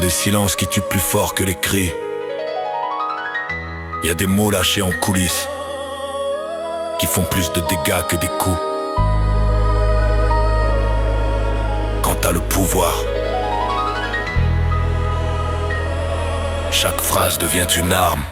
Y a des silences qui tuent plus fort que les cris. Y a des mots lâchés en coulisses qui font plus de dégâts que des coups. Quand t'as le pouvoir, chaque phrase devient une arme.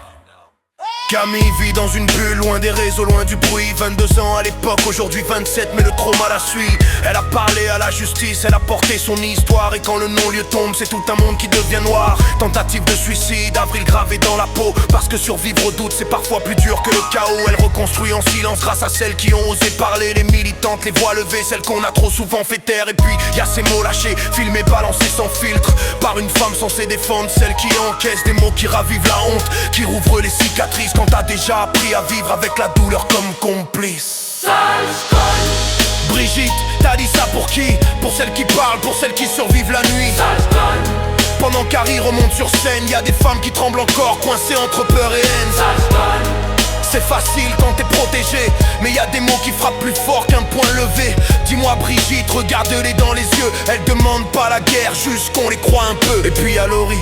Camille vit dans une bulle, loin des réseaux, loin du bruit. 22 ans à l'époque, aujourd'hui 27, mais le trauma la suit. Elle a parlé à la justice, elle a porté son histoire. Et quand le non-lieu tombe, c'est tout un monde qui devient noir. Tentative de suicide, avril gravé dans la peau. Parce que survivre au doute, c'est parfois plus dur que le chaos. Elle reconstruit en silence grâce à celles qui ont osé parler. Les militantes, les voix levées, celles qu'on a trop souvent fait taire. Et puis, y a ces mots lâchés, filmés, balancés sans filtre. Par une femme censée défendre celle qui encaisse des mots qui ravivent la honte, qui rouvrent les cicatrices. Quand t'as déjà appris à vivre avec la douleur comme complice. Brigitte, t'as dit ça pour qui? Pour celles qui parlent, pour celles qui survivent la nuit. Pendant qu'Harry remonte sur scène, y a des femmes qui tremblent encore, coincées entre peur et haine. C'est facile quand t'es protégé, mais y a des mots qui frappent plus fort qu'un poing levé. Dis-moi Brigitte, regarde-les dans les yeux. Elles demandent pas la guerre, juste qu'on les croit un peu. Et puis y'a Laurie,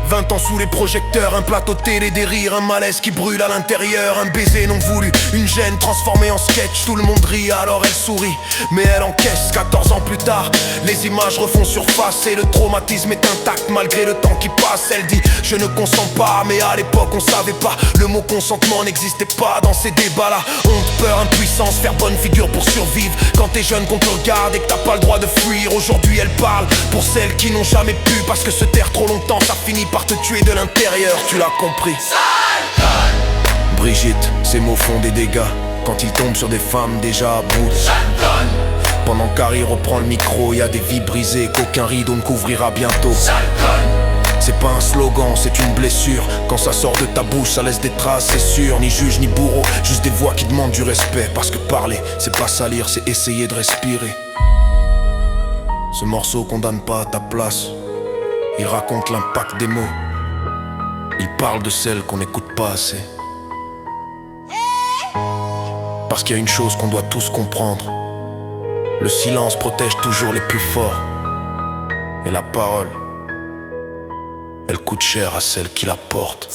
20 ans sous les projecteurs, un plateau télé, des rires, un malaise qui brûle à l'intérieur. Un baiser non voulu, une gêne transformée en sketch. Tout le monde rit alors elle sourit, mais elle encaisse. 14 ans plus tard, les images refont surface et le traumatisme est intact malgré le temps qui passe. Elle dit je ne consens pas, mais à l'époque on savait pas. Le mot consentement n'existait pas dans ces débats là. Honte, peur, impuissance, faire bonne figure pour survivre. Quand t'es jeune qu'on te regarde et que t'as pas le droit de fuir. Aujourd'hui elle parle pour celles qui n'ont jamais pu, parce que se taire trop longtemps ça finit par te tuer de l'intérieur, tu l'as compris. Brigitte, ces mots font des dégâts quand ils tombent sur des femmes déjà à bout. Pendant qu'Harry reprend le micro, y a des vies brisées qu'aucun rideau ne couvrira bientôt. C'est pas un slogan, c'est une blessure. Quand ça sort de ta bouche, ça laisse des traces, c'est sûr. Ni juge ni bourreau, juste des voix qui demandent du respect. Parce que parler, c'est pas salir, c'est essayer de respirer. Ce morceau condamne pas à ta place. Il raconte l'impact des mots. Il parle de celles qu'on n'écoute pas assez. Parce qu'il y a une chose qu'on doit tous comprendre. Le silence protège toujours les plus forts. Et la parole, elle coûte cher à celle qui la porte.